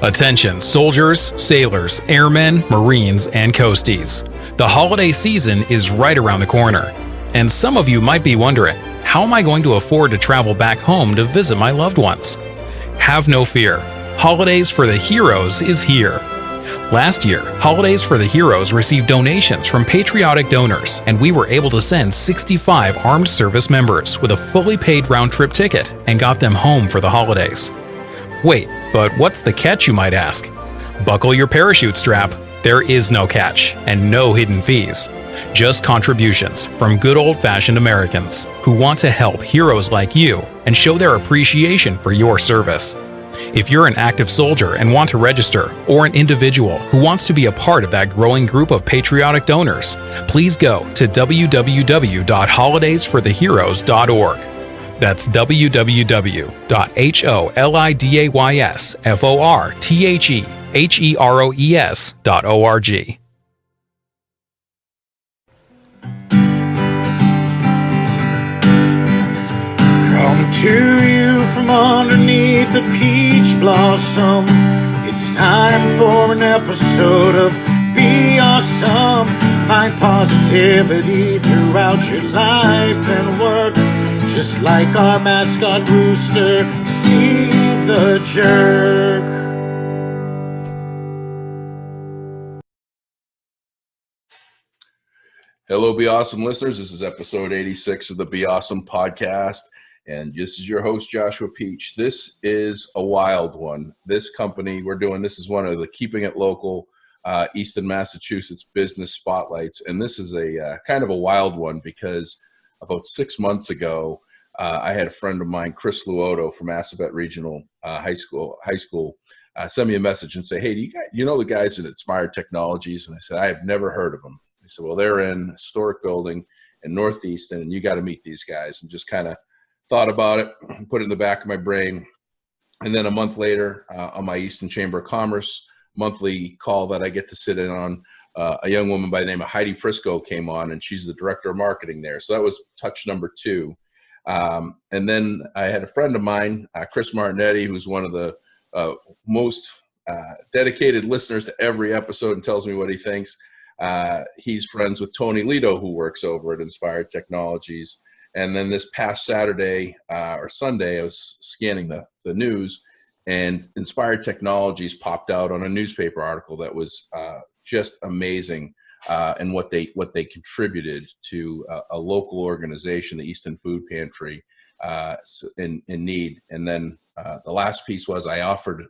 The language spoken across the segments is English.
Attention soldiers, sailors, airmen, Marines, and coasties. The holiday season is right around the corner. And some of you might be wondering, how am I going to afford to travel back home to visit my loved ones? Have no fear. Holidays for the Heroes is here. Last year, Holidays for the Heroes received donations from patriotic donors, and we were able to send 65 armed service members with a fully paid round-trip ticket and got them home for the holidays. Wait, but what's the catch, you might ask? Buckle your parachute strap. There is no catch and no hidden fees. Just contributions from good old-fashioned Americans who want to help heroes like you and show their appreciation for your service. If you're an active soldier and want to register, or an individual who wants to be a part of that growing group of patriotic donors, please go to www.holidaysfortheheroes.org. That's www.holidaysfortheheroes.org. Coming to you from underneath a peach blossom, it's time for an episode of Be Awesome. Find positivity throughout your life and work, just like our mascot rooster, Steve the Jerk. Hello, Be Awesome listeners. This is episode 86 of the Be Awesome podcast, and this is your host, Joshua Peach. This is a wild one. This company we're doing, this is one of the Keeping It Local Easton, Massachusetts business spotlights, and this is a kind of a wild one because about 6 months ago, I had a friend of mine, Chris Luoto from Assabet Regional High School, send me a message and say, hey, you know the guys at Inspired Technologies? And I said, I have never heard of them. He said, well, they're in a historic building in Northeastern, and you got to meet these guys. And just kind of thought about it, put it in the back of my brain. And then a month later, on my Easton Chamber of Commerce monthly call that I get to sit in on, a young woman by the name of Heidi Frisco came on, and she's the director of marketing there. So that was touch number 2. And then I had a friend of mine, Chris Martinetti, who's one of the most dedicated listeners to every episode and tells me what he thinks. He's friends with Tony Lito, who works over at Inspired Technologies. And then this past Saturday or Sunday, I was scanning the news, and Inspired Technologies popped out on a newspaper article that was just amazing, and what they contributed to a local organization, the Easton Food Pantry, in need. And then the last piece was I offered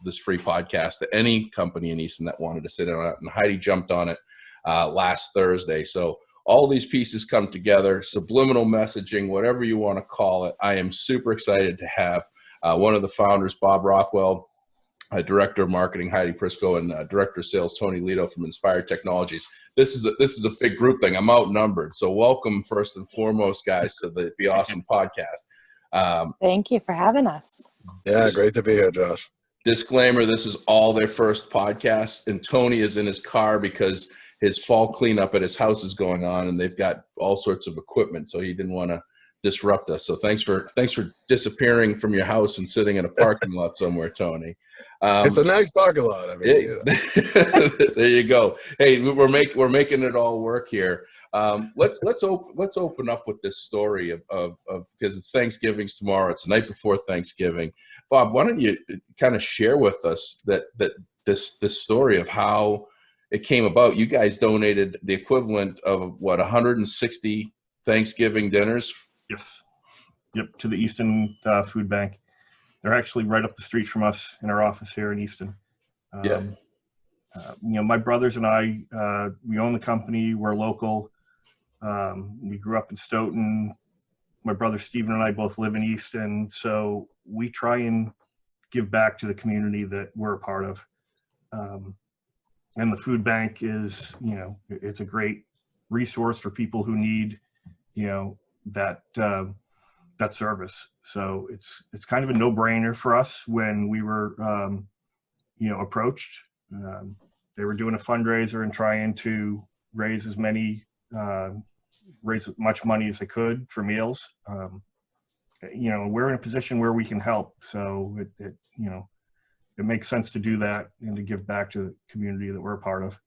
this free podcast to any company in Easton that wanted to sit in on it, and Heidi jumped on it last Thursday. So all these pieces come together, subliminal messaging, whatever you want to call it. I am super excited to have one of the founders, Bob Rothwell, Director of Marketing, Heidi Prisco, and Director of Sales, Tony Lito from Inspired Technologies. This is a big group thing. I'm outnumbered. So welcome, first and foremost, guys, to the Be Awesome podcast. Thank you for having us. Yeah, great to be here, Josh. Disclaimer, this is all their first podcast, and Tony is in his car because his fall cleanup at his house is going on, and they've got all sorts of equipment, so he didn't want to disrupt us. So thanks for disappearing from your house and sitting in a parking lot somewhere, Tony. It's a nice parking lot. I mean, there you go. Hey, we're making it all work here. Let's open up with this story of because it's Thanksgiving's tomorrow. It's the night before Thanksgiving. Bob, why don't you kind of share with us this story of how it came about? You guys donated the equivalent of what, 160 Thanksgiving dinners? Yes. Yep, to the Easton Food Bank. They're actually right up the street from us in our office here in Easton. My brothers and I, we own the company. We're local. We grew up in Stoughton. My brother Stephen and I both live in Easton. So we try and give back to the community that we're a part of. And the food bank is, it's a great resource for people who need, that service. So it's kind of a no-brainer for us when we were, approached. They were doing a fundraiser and trying to raise as much money as they could for meals. We're in a position where we can help. So it makes sense to do that and to give back to the community that we're a part of.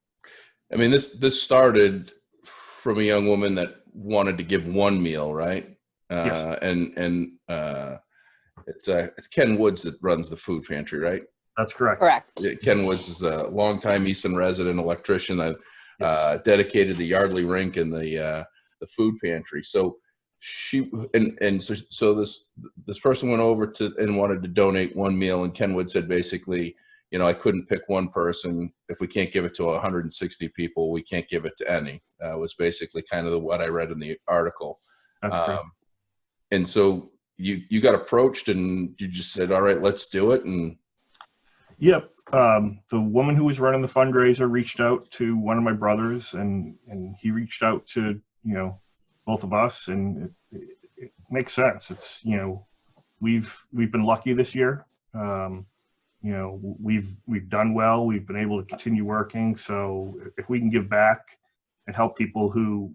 I mean, this started from a young woman that wanted to give one meal, right? Yes. And it's Ken Woods that runs the food pantry, right? That's correct. Correct. Ken Woods is a longtime Easton resident electrician that dedicated the Yardley rink and the food pantry. So so this person went over to and wanted to donate one meal, and Ken Wood said basically, I couldn't pick one person. If we can't give it to 160 people, we can't give it to any. Was basically kind of what I read in the article. That's correct. And so you got approached and you just said, all right, let's do it. And yep. The woman who was running the fundraiser reached out to one of my brothers, and he reached out to, both of us, and it makes sense. It's, we've been lucky this year. We've done well. We've been able to continue working. So if we can give back and help people who,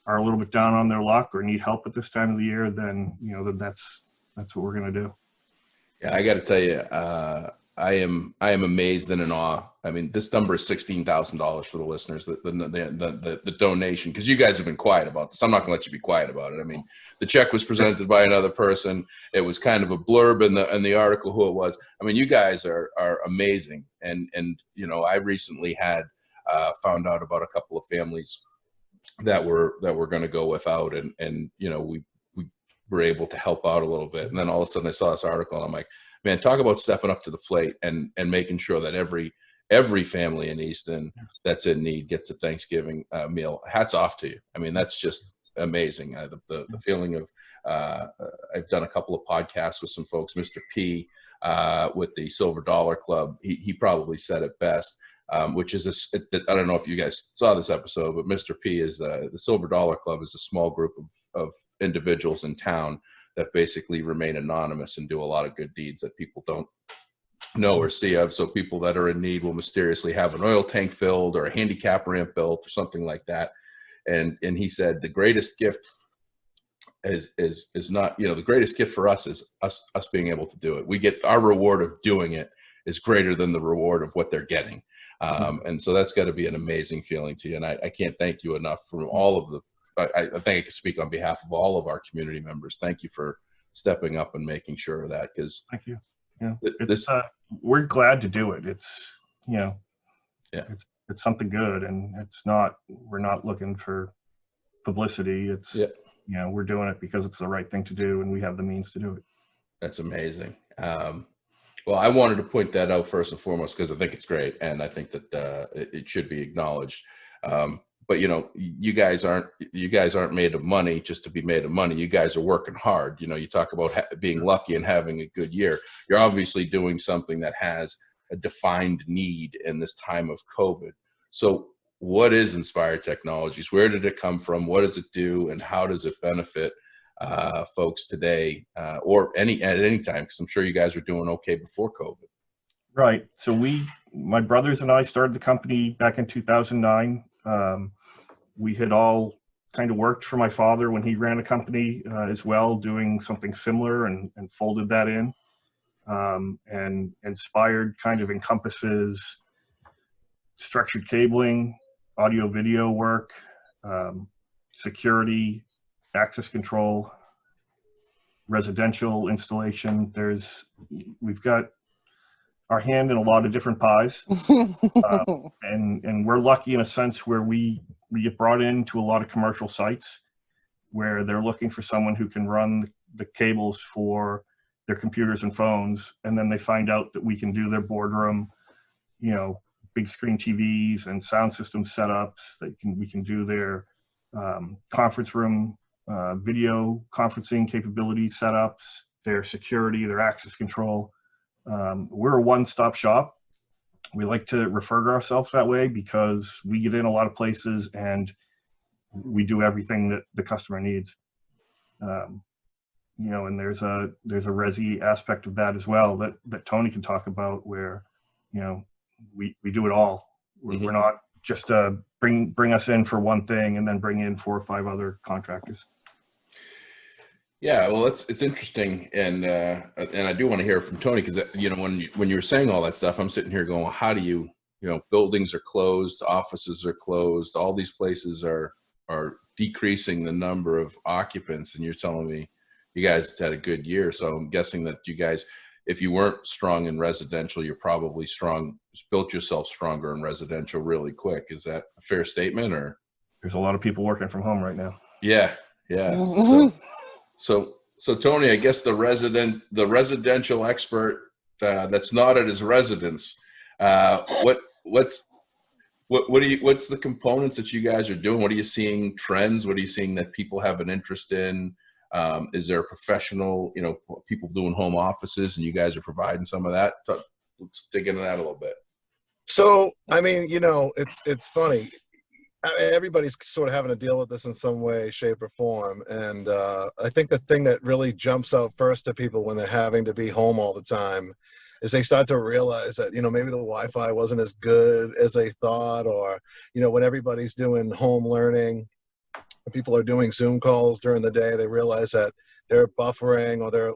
are a little bit down on their luck or need help at this time of the year, then, then that's what we're going to do. Yeah, I got to tell you, I am amazed and in awe. I mean, this number is $16,000 for the listeners. The donation, because you guys have been quiet about this. I'm not going to let you be quiet about it. I mean, the check was presented by another person. It was kind of a blurb in the article who it was. I mean, you guys are amazing. And I recently had found out about a couple of families that were going to go without, and we were able to help out a little bit. And then all of a sudden I saw this article and I'm like, man, talk about stepping up to the plate and making sure that every family in Easton that's in need gets a Thanksgiving meal. Hats off to you. I mean, that's just amazing. The feeling of I've done a couple of podcasts with some folks. Mr. P with the Silver Dollar Club, he probably said it best, which is I don't know if you guys saw this episode, but Mr. P is the Silver Dollar Club is a small group of individuals in town that basically remain anonymous and do a lot of good deeds that people don't know or see of. So people that are in need will mysteriously have an oil tank filled or a handicap ramp built or something like that. And he said the greatest gift is not, the greatest gift for us is us being able to do it. We get our reward of doing it is greater than the reward of what they're getting. And so that's got to be an amazing feeling to you. And I can't thank you enough from all of the, I think I can speak on behalf of all of our community members. Thank you for stepping up and making sure of that. Because thank you. Yeah, we're glad to do it. It's it's something good, and we're not looking for publicity. It's we're doing it because it's the right thing to do, and we have the means to do it. That's amazing. Well, I wanted to point that out first and foremost because I think it's great, and I think that it should be acknowledged. But you guys aren't made of money just to be made of money. You guys are working hard. You talk about being lucky and having a good year. You're obviously doing something that has a defined need in this time of COVID. So what is Inspired Technologies? Where did it come from? What does it do? And how does it benefit folks today or at any time? Because I'm sure you guys were doing okay before COVID. Right. So my brothers and I started the company back in 2009. We had all kind of worked for my father when he ran a company as well, doing something similar, and folded that in. And Inspired kind of encompasses structured cabling, audio video work, security, access control, residential installation. We've got our hand in a lot of different pies. And we're lucky in a sense where we get brought into a lot of commercial sites where they're looking for someone who can run the cables for their computers and phones, and then they find out that we can do their boardroom, big screen TVs and sound system setups. We can do their conference room video conferencing capabilities setups, their security, their access control. We're a one-stop shop. We like to refer to ourselves that way because we get in a lot of places and we do everything that the customer needs. And there's a resi aspect of that as well that Tony can talk about, where we do it all. We're not just bring us in for one thing and then bring in 4 or 5 other contractors. Yeah, well, it's interesting, and I do want to hear from Tony, because when you were saying all that stuff, I'm sitting here going, well, how do buildings are closed, offices are closed, all these places are decreasing the number of occupants, and you're telling me you guys had a good year, so I'm guessing that you guys, if you weren't strong in residential, you're probably built yourself stronger in residential really quick. Is that a fair statement? Or there's a lot of people working from home right now. Yeah. So Tony, I guess the residential expert that's not at his residence. What's the components that you guys are doing? What are you seeing trends? What are you seeing that people have an interest in? Is there a professional, people doing home offices, and you guys are providing some of that? Let's dig into that a little bit. So, I mean, it's funny. Everybody's sort of having to deal with this in some way, shape, or form. And I think the thing that really jumps out first to people when they're having to be home all the time is they start to realize that, maybe the Wi-Fi wasn't as good as they thought, or, when everybody's doing home learning, people are doing Zoom calls during the day, they realize that they're buffering, or they're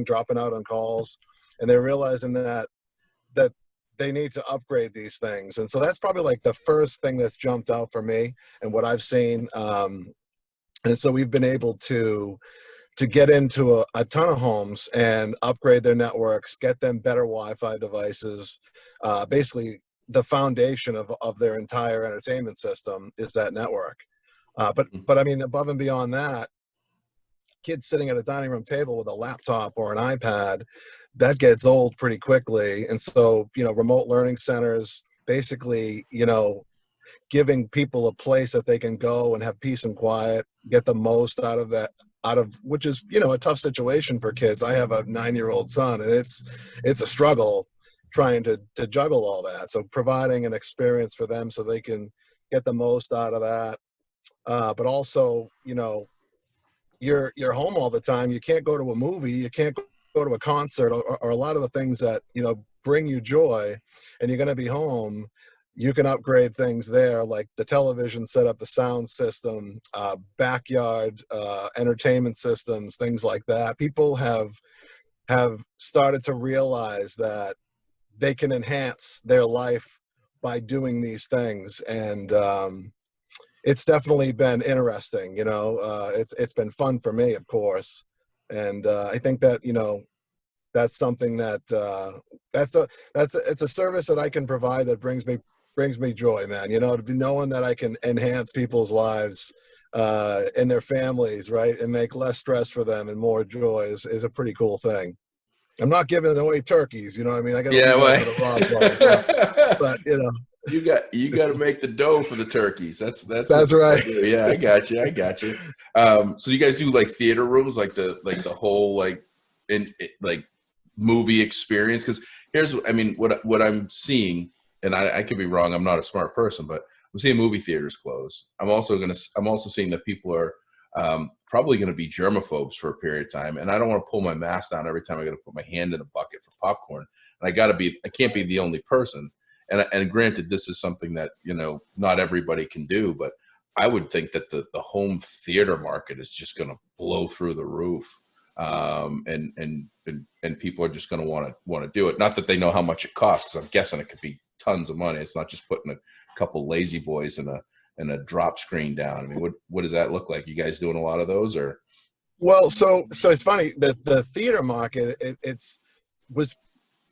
dropping out on calls, and they're realizing that they need to upgrade these things. And so that's probably like the first thing that's jumped out for me and what I've seen. And so we've been able to get into a ton of homes and upgrade their networks, get them better Wi-Fi devices. Basically, the foundation of their entire entertainment system is that network. But I mean, above and beyond that, kids sitting at a dining room table with a laptop or an iPad, that gets old pretty quickly. And so, remote learning centers, basically, giving people a place that they can go and have peace and quiet, get the most out of which is, a tough situation for kids. I have a 9-year-old son, and it's a struggle trying to juggle all that. So providing an experience for them so they can get the most out of that. But also, you're home all the time. You can't go to a movie. You can't go to a concert, or a lot of the things that, bring you joy, and you're going to be home. You can upgrade things there, like the television setup, the sound system, backyard entertainment systems, things like that. People have started to realize that they can enhance their life by doing these things. And it's definitely been interesting. It's been fun for me, of course. And I think that, that's something that it's a service that I can provide that brings me joy, man. To be knowing that I can enhance people's lives and their families, right, and make less stress for them and more joy is a pretty cool thing. I'm not giving away turkeys, I mean? I got to leave that for the raw part, but you got to make the dough for the turkeys. That's right. Yeah, I got you. So you guys do like theater rooms, like the whole movie experience? Because what I'm seeing, and I could be wrong. I'm not a smart person, but I'm seeing movie theaters close. I'm also seeing that people are probably going to be germaphobes for a period of time, and I don't want to pull my mask down every time I got to put my hand in a bucket for popcorn. And I can't be the only person. And granted, this is something that, not everybody can do, but I would think that the home theater market is just going to blow through the roof. And people are just going to want to do it. Not that they know how much it costs, because I'm guessing it could be tons of money. It's not just putting a couple lazy boys and a drop screen down. I mean, what does that look like? You guys doing a lot of those, or? Well, so it's funny that the theater market,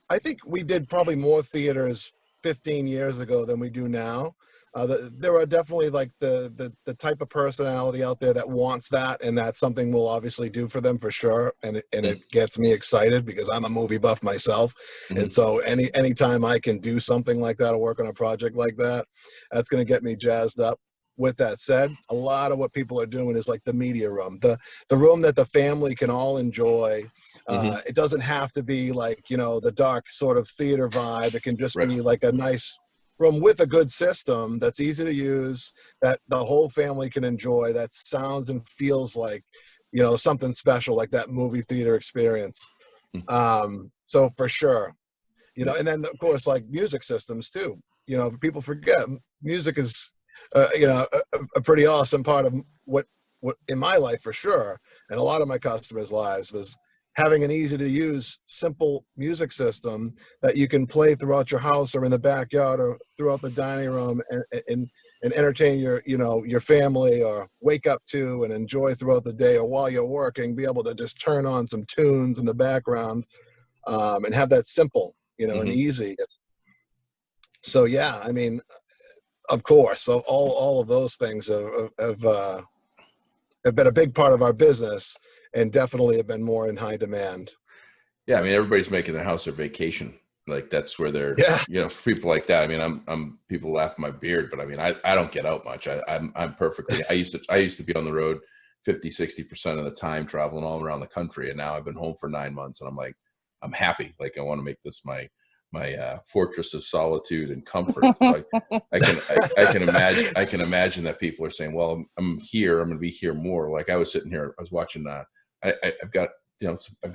I think we did probably more theaters 15 years ago than we do now. There are definitely like the type of personality out there that wants that, and that's something we'll obviously do for them for sure. And it gets me excited because I'm a movie buff myself. Mm-hmm. And so anytime I can do something like that or work on a project like that, that's going to get me jazzed up. With that said, a lot of what people are doing is like the media room, the room that the family can all enjoy. Mm-hmm. It doesn't have to be like, the dark sort of theater vibe. It can just be like a nice room with a good system that's easy to use, that the whole family can enjoy, that sounds and feels like, something special, like that movie theater experience. So for sure, and then of course, like music systems too. People forget music is, a pretty awesome part of what in my life for sure. and a lot of my customers' lives was having an easy to use, simple music system that you can play throughout your house or in the backyard or throughout the dining room and entertain your family, or wake up to and enjoy throughout the day, or while you're working, be able to just turn on some tunes in the background, and have that simple, and easy. So yeah, I mean, of course, so all of those things have been a big part of our business, and definitely have been more in high demand. Yeah, I mean, everybody's making their house their vacation. Like that's where they're, for people like that. I mean, I'm people laugh at my beard, but I mean, I don't get out much. I'm perfectly. I used to be on the road 50-60% of the time, traveling all around the country, and now I've been home for 9 months, and I'm like, I'm happy. Like I want to make this my fortress of solitude and comfort. So I can imagine that people are saying, well, I'm here. I'm going to be here more. Like I was sitting here, I was watching. I've got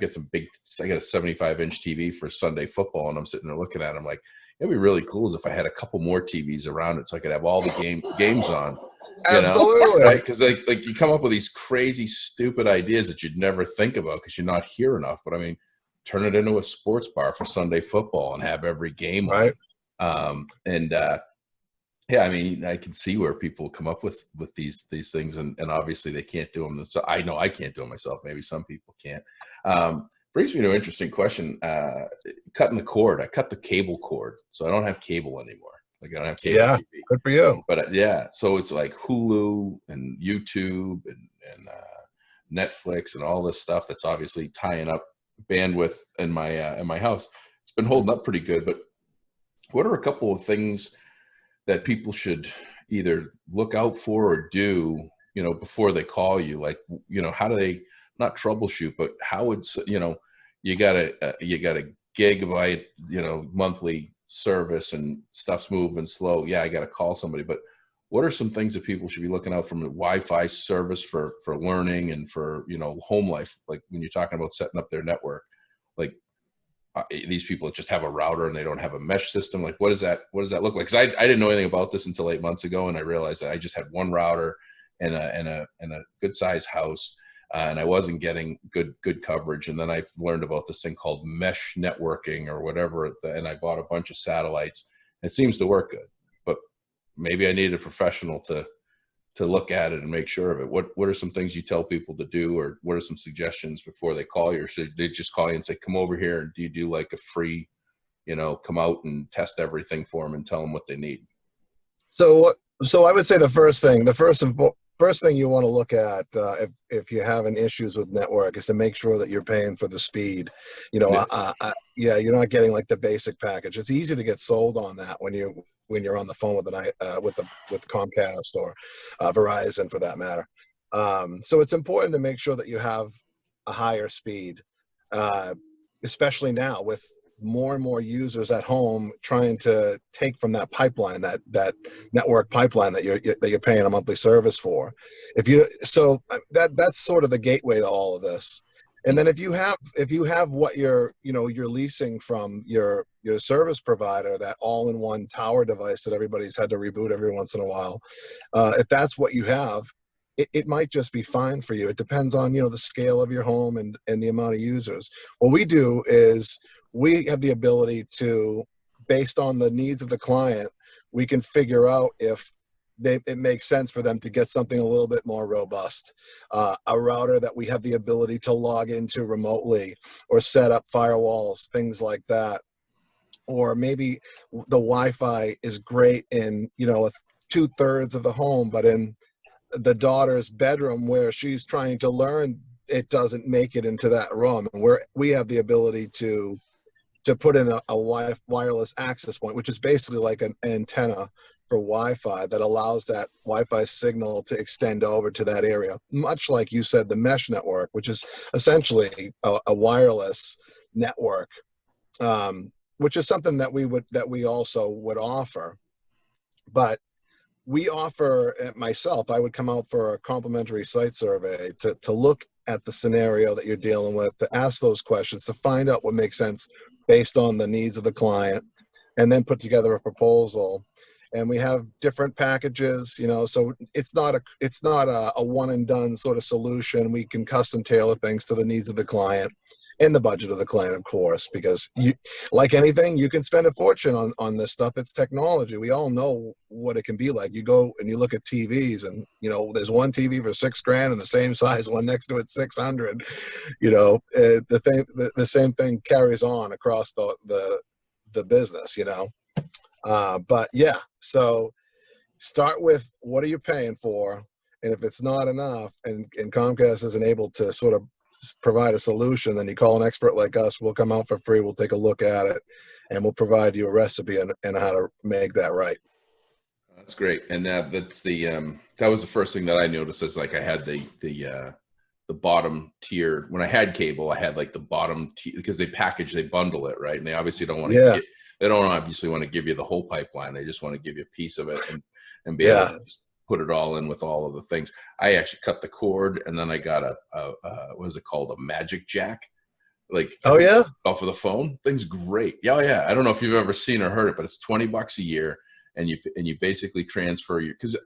some big. I got a 75-inch TV for Sunday football, and I'm sitting there looking at it. I'm like, it'd be really cool is if I had a couple more TVs around it, so I could have all the games on. Absolutely, right? Because like you come up with these crazy, stupid ideas that you'd never think about because you're not here enough. But I mean, turn it into a sports bar for Sunday football and have every game right on. Yeah, I mean, I can see where people come up with these things, and obviously they can't do them. So I know I can't do them myself. Maybe some people can't. Brings me to an interesting question. Cutting the cord. I cut the cable cord, so I don't have cable anymore. Like I don't have cable TV. Good for you. But so it's like Hulu and YouTube and Netflix and all this stuff that's obviously tying up bandwidth in my house. It's been holding up pretty good. But what are a couple of things that people should either look out for or do, before they call you? Like, how do they not troubleshoot, but how it's, you got a gigabyte, monthly service and stuff's moving slow. Yeah, I got to call somebody. But what are some things that people should be looking out from the Wi-Fi service for learning and for, home life? Like when you're talking about setting up their network, like, these people that just have a router and they don't have a mesh system. Like, what does that look like? Because I didn't know anything about this until 8 months ago, and I realized that I just had one router and a good sized house, and I wasn't getting good coverage. And then I learned about this thing called mesh networking or whatever, and I bought a bunch of satellites. It seems to work good, but maybe I needed a professional to look at it and make sure of it. What are some things you tell people to do, or what are some suggestions before they call you? Or should they just call you and say, come over here? And do you do like a free, come out and test everything for them and tell them what they need? So I would say the first thing you want to look at if you're having issues with network is to make sure that you're paying for the speed. You're not getting like the basic package. It's easy to get sold on that when you're on the phone with Comcast or Verizon for that matter. So it's important to make sure that you have a higher speed, especially now with more and more users at home trying to take from that pipeline, that network pipeline that you're paying a monthly service for. That's sort of the gateway to all of this. And then if you have what you're leasing from your service provider, that all-in-one tower device that everybody's had to reboot every once in a while, if that's what you have, it might just be fine for you. It depends on the scale of your home and the amount of users. What we do is we have the ability to, based on the needs of the client, we can figure out if it makes sense for them to get something a little bit more robust, a router that we have the ability to log into remotely or set up firewalls, things like that. Or maybe the Wi-Fi is great in 2/3 of the home, but in the daughter's bedroom where she's trying to learn, it doesn't make it into that room. And we have the ability to put in a wireless access point, which is basically like an antenna for Wi-Fi that allows that Wi-Fi signal to extend over to that area. Much like you said, the mesh network, which is essentially a wireless network, which is something that we also would offer. But we offer, myself, I would come out for a complimentary site survey to look at the scenario that you're dealing with, to ask those questions, to find out what makes sense based on the needs of the client, and then put together a proposal. and we have different packages, so it's not a one and done sort of solution. We can custom tailor things to the needs of the client and the budget of the client, of course, because like anything, you can spend a fortune on this stuff. It's technology. We all know what it can be like. You go and you look at TVs, and there's one TV for $6,000 and the same size one next to it 600. The same thing carries on across the business. But yeah, so start with what are you paying for, and if it's not enough, and Comcast isn't able to sort of provide a solution, then you call an expert like us. We'll come out for free. We'll take a look at it, and we'll provide you a recipe and how to make that right. That's great. And that's that was the first thing that I noticed, is like I had the bottom tier. When I had cable, I had like the bottom tier, because they bundle it, right? And they obviously don't want to they don't obviously want to give you the whole pipeline. They just want to give you a piece of it and be able to just put it all in with all of the things. I actually cut the cord, and then I got a what is it called? A magic jack. Like, off of the phone. Thing's great. Yeah. I don't know if you've ever seen or heard it, but it's $20 a year, and you basically transfer because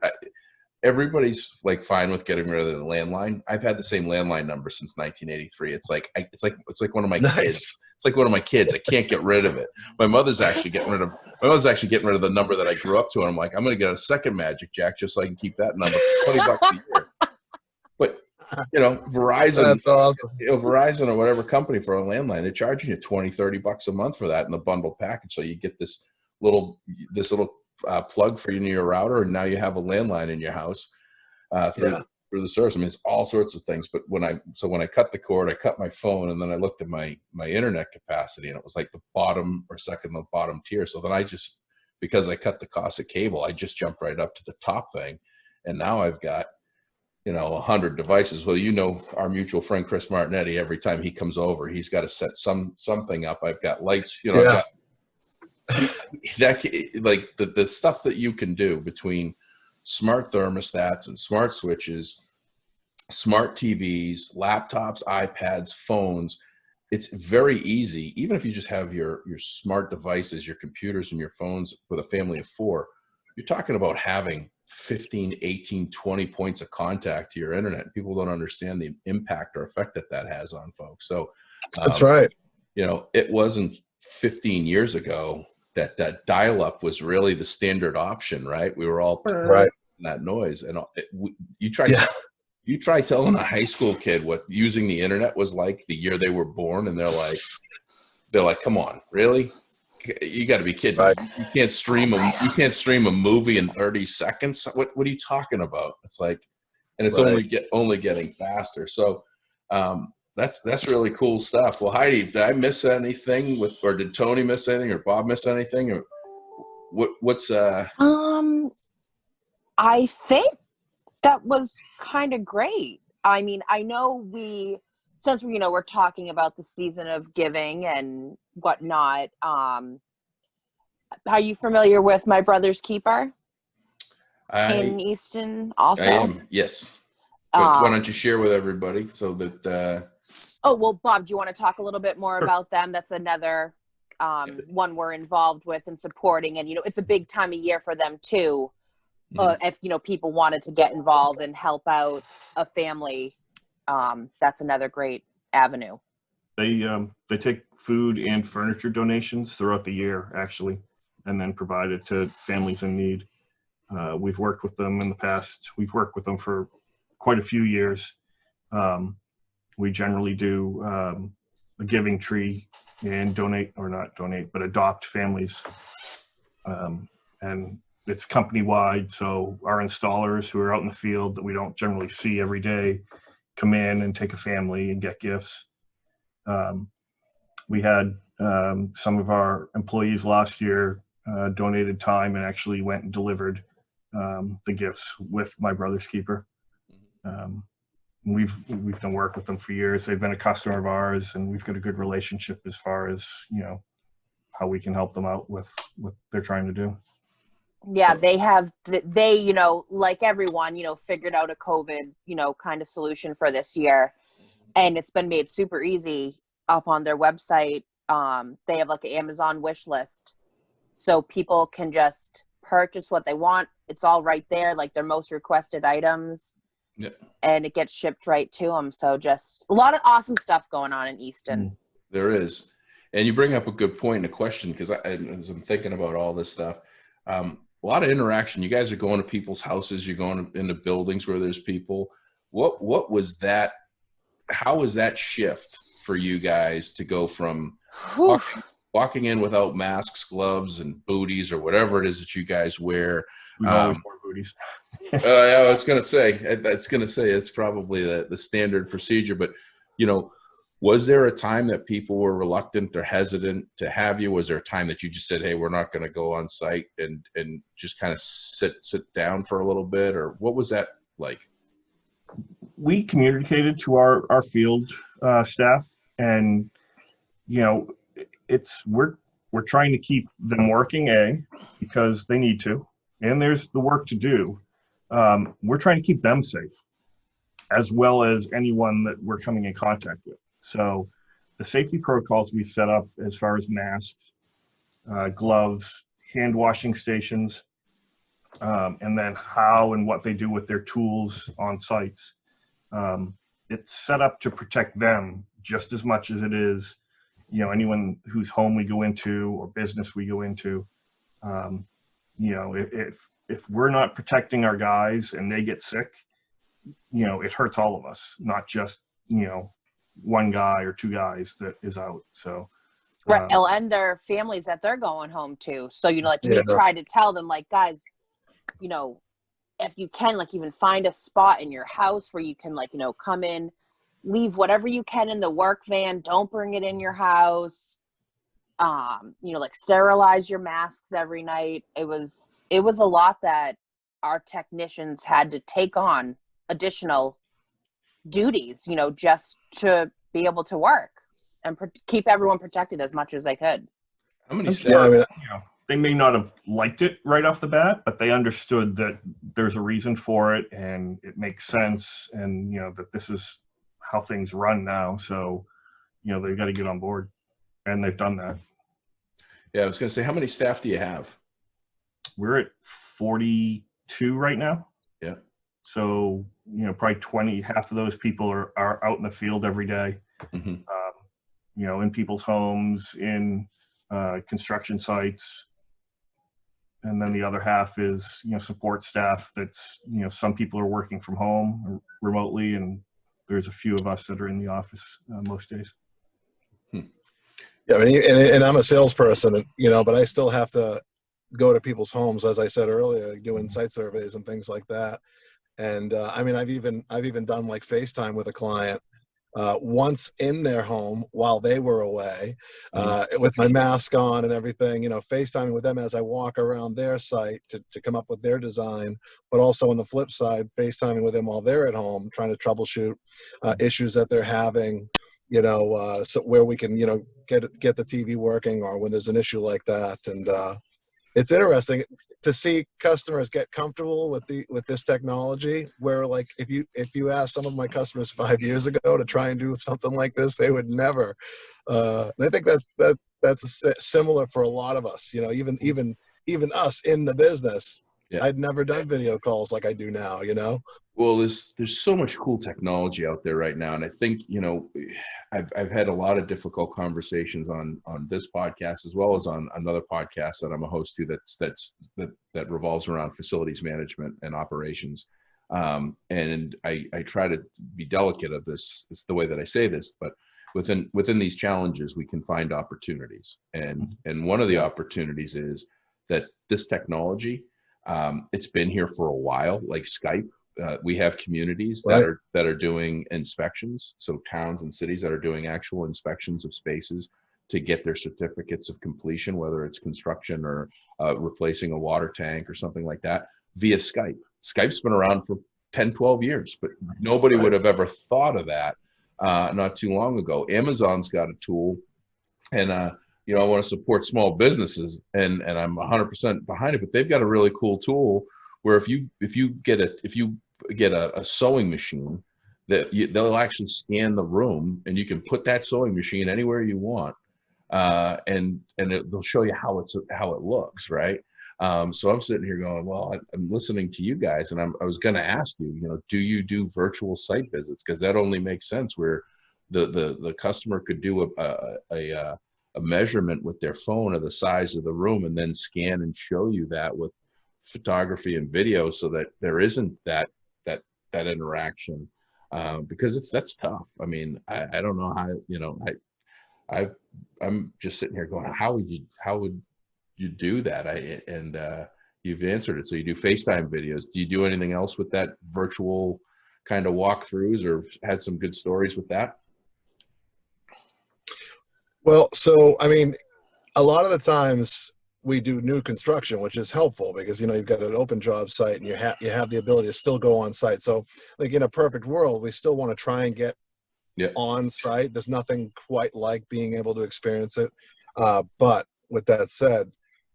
everybody's like fine with getting rid of the landline. I've had the same landline number since 1983. It's like one of my kids. It's like one of my kids. I can't get rid of it. My mother's actually getting rid of the number that I grew up to, and I'm like, I'm going to get a second magic jack just so I can keep that number. $20 a year. But Verizon, that's awesome. Verizon or whatever company for a landline, they're charging you $20-$30 a month for that in the bundled package. So you get this little plug for your router, and now you have a landline in your house through the service. I mean, it's all sorts of things. But when I cut the cord, I cut my phone, and then I looked at my internet capacity, and it was like the bottom or second the bottom tier. So then because I cut the cost of cable, I just jumped right up to the top thing, and now I've got 100 devices. Well, our mutual friend Chris Martinetti, every time he comes over, he's got to set something up. I've got lights, I've got like the stuff that you can do between smart thermostats and smart switches, smart TVs, laptops, iPads, phones. It's very easy. Even if you just have your smart devices, your computers and your phones with a family of 4, you're talking about having 15, 18, 20 points of contact to your internet. People don't understand the impact or effect that has on folks. So that's right. It wasn't 15 years ago that dial-up was really the standard option, right? We were all right that noise, and you try telling a high school kid what using the internet was like the year they were born, and they're like, come on, really? You got to be kidding! Right. You can't stream a movie in 30 seconds. What are you talking about? It's like, and it's only getting faster. So that's really cool stuff. Well, Heidi, did I miss anything or did Tony miss anything, or Bob miss anything, or what's I think that was kind of great. I mean, I know since we're talking about the season of giving and whatnot, are you familiar with My Brother's Keeper in Easton also? I am, yes. Why don't you share with everybody so that well, Bob, do you want to talk a little bit more about them? That's another one we're involved with and supporting, and it's a big time of year for them too. If people wanted to get involved and help out a family, that's another great avenue. They take food and furniture donations throughout the year, actually, and then provide it to families in need. We've worked with them in the past. We've worked with them for quite a few years. We generally do a giving tree and adopt families. And it's company-wide, so our installers who are out in the field that we don't generally see every day come in and take a family and get gifts. We had some of our employees last year donated time and actually went and delivered the gifts with My Brother's Keeper. We've done work with them for years. They've been a customer of ours, and we've got a good relationship as far as how we can help them out with what they're trying to do. Yeah, they like everyone, figured out a COVID, kind of solution for this year. And it's been made super easy up on their website. They have like an Amazon wish list. So people can just purchase what they want. It's all right there, like their most requested items. Yeah. And it gets shipped right to them. So just a lot of awesome stuff going on in Easton. There is. And you bring up a good point and a question, because as I'm thinking about all this stuff, a lot of interaction. You guys are going to people's houses. You're going into buildings where there's people. What was that? How was that shift for you guys to go from walking in without masks, gloves, and booties, or whatever it is that you guys wear? We've always worn booties. Yeah, I was going to say, it's probably the standard procedure, but, you know, was there a time that people were reluctant or hesitant to have you? Was there a time that you just said, hey, we're not going to go on site and just kind of sit down for a little bit? Or what was that like? We communicated to our field staff, and, you know, we're trying to keep them working, because they need to, and there's the work to do. We're trying to keep them safe, as well as anyone that we're coming in contact with. So the safety protocols we set up, as far as masks, gloves, hand washing stations, and then how and what they do with their tools on sites. It's set up to protect them just as much as it is, you know, anyone whose home we go into or business we go into. You know, if we're not protecting our guys and they get sick, you know, it hurts all of us, not just, you know, one guy or two guys that is out. So right, and their families that they're going home to. So, you know, like we try to tell them, like, guys, you know, if you can, like, even find a spot in your house where you can, like, you know, come in, leave whatever you can in the work van, don't bring it in your house. You know, like, sterilize your masks every night. It was a lot that our technicians had to take on additional duties, you know, just to be able to work and keep everyone protected as much as they could. How many staff? Yeah, I mean, you know, they may not have liked it right off the bat, but they understood that there's a reason for it and it makes sense, and, you know, that this is how things run now. So, you know, they've got to get on board, and they've done that. Yeah, I was going to say, how many staff do you have? We're at 42 right now. Yeah. So, you know, probably half of those people are out in the field every day, Mm-hmm. You know, in people's homes, in construction sites. And then the other half is, you know, support staff that's, you know, some people are working from home or remotely, and there's a few of us that are in the office most days. Yeah, I mean, and I'm a salesperson, you know, but I still have to go to people's homes, as I said earlier, doing site surveys and things like that. And I mean, I've even done like FaceTime with a client once in their home while they were away, with my mask on and everything, you know, FaceTiming with them as I walk around their site to come up with their design, but also on the flip side, FaceTiming with them while they're at home, trying to troubleshoot issues that they're having, you know, so where we can, you know, get the TV working, or when there's an issue like that. And it's interesting to see customers get comfortable with this technology, where, like, if you ask some of my customers 5 years ago to try and do something like this, they would never. And I think that's similar for a lot of us, you know, even us in the business. Yeah. I'd never done video calls like I do now, you know. Well, there's so much cool technology out there right now, and I think, you know, I've had a lot of difficult conversations on this podcast, as well as on another podcast that I'm a host to that revolves around facilities management and operations. And I try to be delicate of this. It's the way that I say this, but within these challenges, we can find opportunities, and one of the opportunities is that this technology, it's been here for a while, like Skype. We have communities that are doing inspections, so towns and cities that are doing actual inspections of spaces to get their certificates of completion, whether it's construction or replacing a water tank or something like that, via Skype. Skype's been around for 10, 12 years, but nobody would have ever thought of that not too long ago. Amazon's got a tool, and you know, I want to support small businesses, and I'm 100% behind it, but they've got a really cool tool where if you get a sewing machine, they'll actually scan the room, and you can put that sewing machine anywhere you want, and they'll show you how it looks, right? So I'm sitting here going, well, I'm listening to you guys, and I was going to ask you, do you do virtual site visits? Because that only makes sense where the customer could do a measurement with their phone of the size of the room and then scan and show you that with photography and video, so that there isn't that interaction, because that's tough. I mean, I don't know how, I'm just sitting here going, how would you do that? You've answered it. So you do FaceTime videos. Do you do anything else with that virtual kind of walkthroughs, or had some good stories with that? Well, so I mean, a lot of the times we do new construction, which is helpful because you've got an open job site and you have the ability to still go on site. So, like in a perfect world, we still want to try and get on site. There's nothing quite like being able to experience it. But with that said,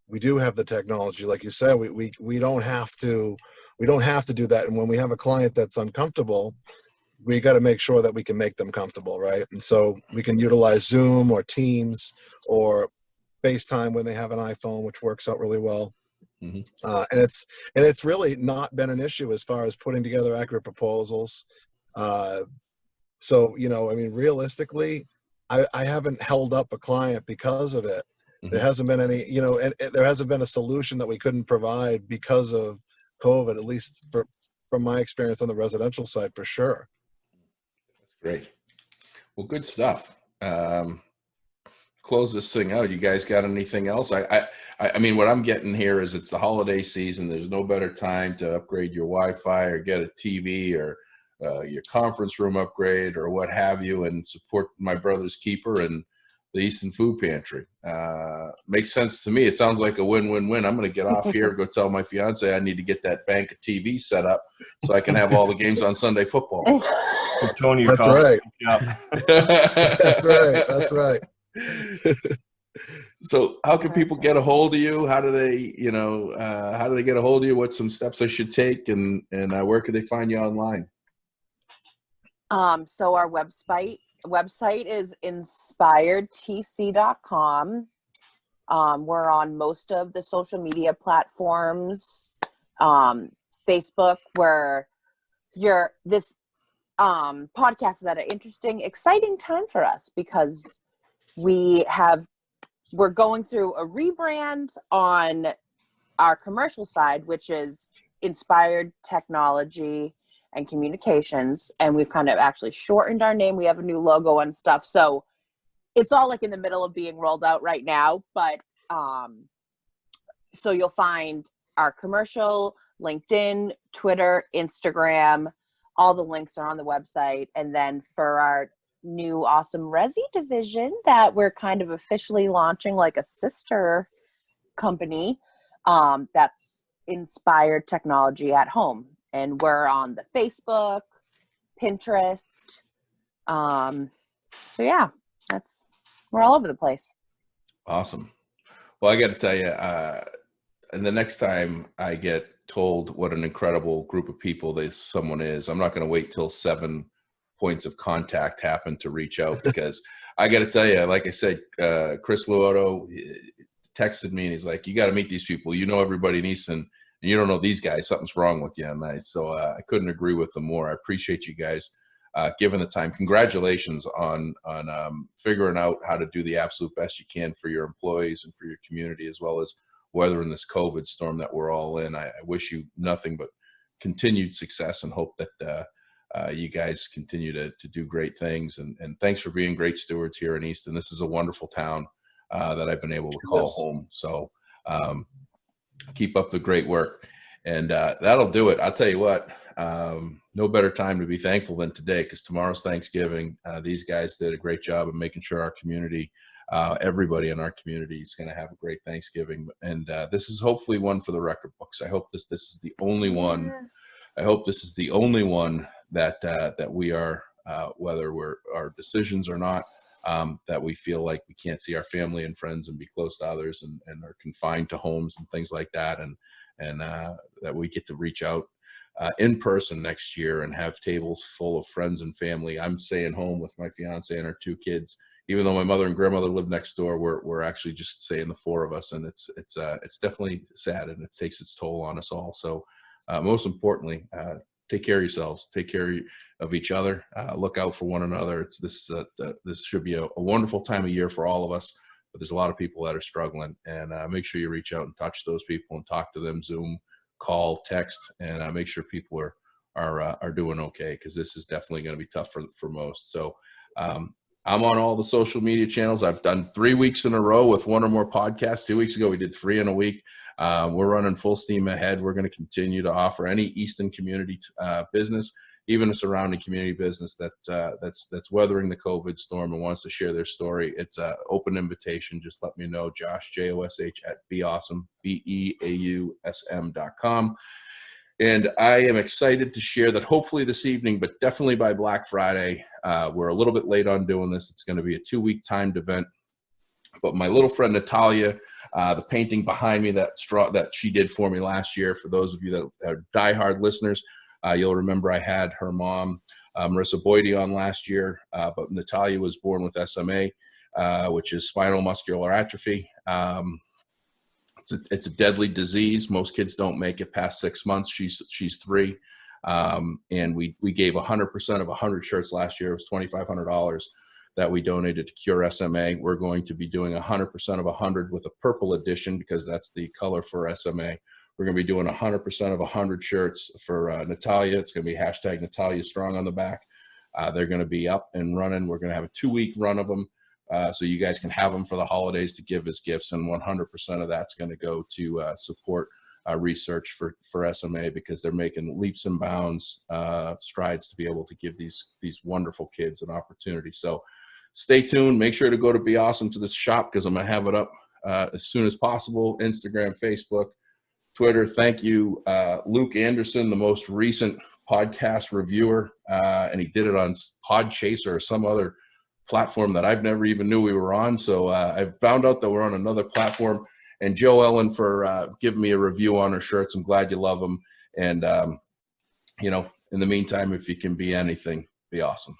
we do have the technology, like you said. We don't have to do that. And when we have a client that's uncomfortable, we got to make sure that we can make them comfortable, right? And so we can utilize Zoom or Teams or FaceTime when they have an iPhone, which works out really well. Mm-hmm. And it's really not been an issue as far as putting together accurate proposals. So, I mean, realistically, I haven't held up a client because of it. Mm-hmm. There hasn't been any, and there hasn't been a solution that we couldn't provide because of COVID, at least from my experience on the residential side, for sure. That's great. Well, good stuff. Close this thing out. You guys got anything else? I mean, what I'm getting here is it's the holiday season. There's no better time to upgrade your Wi-Fi or get a TV or your conference room upgrade or what have you, and support my brother's keeper and the Easton Food Pantry. Makes sense to me. It sounds like a win-win-win. I'm going to get off here, go tell my fiance I need to get that bank of TV set up so I can have all the games on Sunday football. Tony, that's right. Yeah. That's right. That's right. So how can people get a hold of you? How do they, how do they get a hold of you? What's some steps I should take, and where can they find you online? So our website is inspiredtc.com. We're on most of the social media platforms. Facebook, where this podcast is at an interesting, exciting time for us because we're going through a rebrand on our commercial side, which is Inspired Technology and Communications, and we've kind of actually shortened our name. We have a new logo and stuff, so it's all like in the middle of being rolled out right now. But so you'll find our commercial, LinkedIn, Twitter, Instagram, all the links are on the website. And then for our new awesome Resi division that we're kind of officially launching, like a sister company, that's Inspired Technology at Home. And we're on the Facebook, Pinterest. So yeah, we're all over the place. Awesome. Well, I got to tell you, and the next time I get told what an incredible group of people someone is, I'm not going to wait till 7 points of contact happen to reach out, because I got to tell you, like I said, Chris Luoto texted me and he's like, you got to meet these people. Everybody in Easton, and you don't know these guys, something's wrong with you. And I couldn't agree with them more. I appreciate you guys giving the time. Congratulations on figuring out how to do the absolute best you can for your employees and for your community, as well as weathering this COVID storm that we're all in. I wish you nothing but continued success and hope that you guys continue to do great things. And thanks for being great stewards here in Easton. This is a wonderful town that I've been able to call home. So keep up the great work. And that'll do it. I'll tell you what, no better time to be thankful than today, because tomorrow's Thanksgiving. These guys did a great job of making sure our community, everybody in our community, is going to have a great Thanksgiving. And this is hopefully one for the record books. I hope this is the only one. Yeah. I hope this is the only one that we are, whether our decisions or not, that we feel like we can't see our family and friends and be close to others, and are confined to homes and things like that, and that we get to reach out in person next year and have tables full of friends and family. I'm staying home with my fiance and our 2 kids even though my mother and grandmother live next door, we're actually just saying the four of us, and it's definitely sad, and it takes its toll on us all. So most importantly, take care of yourselves, take care of each other, look out for one another. This should be a wonderful time of year for all of us, but there's a lot of people that are struggling, and make sure you reach out and touch those people and talk to them, Zoom, call, text, and make sure people are doing okay, because this is definitely going to be tough for most. So I'm on all the social media channels. I've done 3 weeks in a row with one or more podcasts. 2 weeks ago, we did 3 in a week. We're running full steam ahead. We're going to continue to offer any Easton community business, even a surrounding community business that's weathering the COVID storm and wants to share their story. It's an open invitation. Just let me know, Josh, Josh, at beawesome, beausm.com. And I am excited to share that hopefully this evening, but definitely by Black Friday, we're a little bit late on doing this. It's going to be a 2-week timed event. But my little friend Natalia, the painting behind me that she did for me last year, for those of you that are diehard listeners, you'll remember I had her mom, Marissa Boydie, on last year. But Natalia was born with SMA, which is spinal muscular atrophy. It's a deadly disease. Most kids don't make it past 6 months. She's 3. And we gave 100% of 100 shirts last year. It was $2,500 that we donated to Cure SMA. We're going to be doing 100% of 100 with a purple edition, because that's the color for SMA. We're going to be doing 100% of 100 shirts for Natalia. It's going to be hashtag Natalia Strong on the back. They're going to be up and running. We're going to have a 2-week run of them. So you guys can have them for the holidays to give as gifts, and 100% of that's going to go to support research for SMA, because they're making leaps and bounds, strides to be able to give these wonderful kids an opportunity. So stay tuned. Make sure to go to Be Awesome to this shop, because I'm going to have it up as soon as possible. Instagram, Facebook, Twitter. Thank you, Luke Anderson, the most recent podcast reviewer, and he did it on Podchaser or some other platform that I've never even knew we were on. So I found out that we're on another platform. And Joe Ellen for giving me a review on her shirts. I'm glad you love them. And, in the meantime, if you can be anything, be awesome.